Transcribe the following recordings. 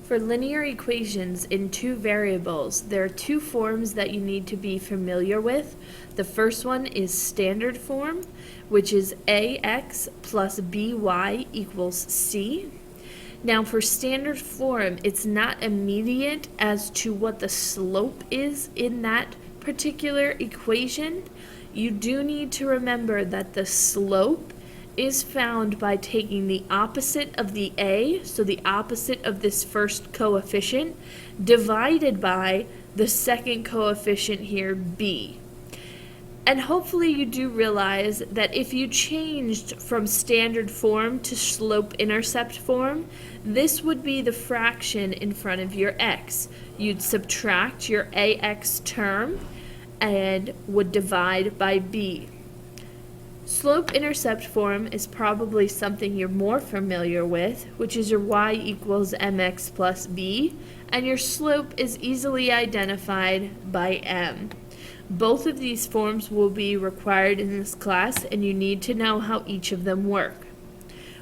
For linear equations in two variables, there are two forms that you need to be familiar with. The first one is standard form, which is ax plus by equals c. Now for standard form, it's not immediate as to what the slope is in that particular equation. You do need to remember that the slope is found by taking the opposite of the a, so the opposite of this first coefficient, divided by the second coefficient here, b. And hopefully you do realize that if you changed from standard form to slope-intercept form, this would be the fraction in front of your x. You'd subtract your ax term and would divide by b. Slope-intercept form is probably something you're more familiar with, which is your y equals mx plus b, and your slope is easily identified by m. Both of these forms will be required in this class, and you need to know how each of them work.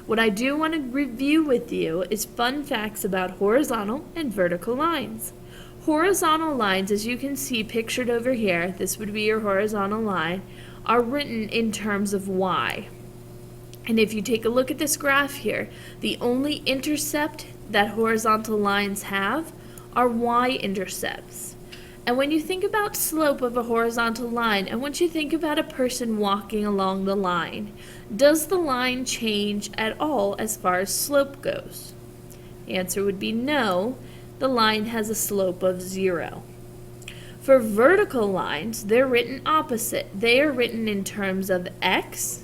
What I do want to review with you is fun facts about horizontal and vertical lines. Horizontal lines, as you can see pictured over here, this would be your horizontal line, are written in terms of y. And if you take a look at this graph here, the only intercept that horizontal lines have are y-intercepts. And when you think about slope of a horizontal line, and once you think about a person walking along the line, does the line change at all as far as slope goes? The answer would be no. The line has a slope of 0. For vertical lines, they're written opposite. They are written in terms of x,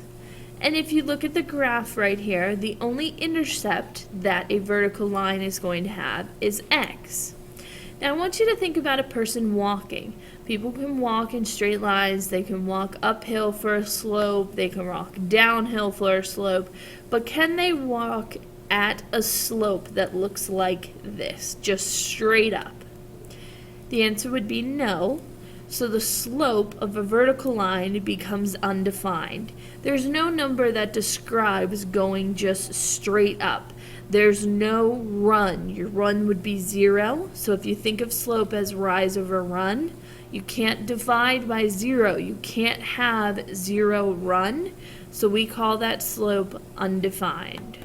and if you look at the graph right here, the only intercept that a vertical line is going to have is x. Now I want you to think about a person walking. People can walk in straight lines, they can walk uphill for a slope, they can walk downhill for a slope, but can they walk at a slope that looks like this, just straight up? The answer would be no, so the slope of a vertical line becomes undefined. There's no number that describes going just straight up. There's no run. Your run would be 0, so if you think of slope as rise over run, you can't divide by 0. You can't have 0 run, so we call that slope undefined.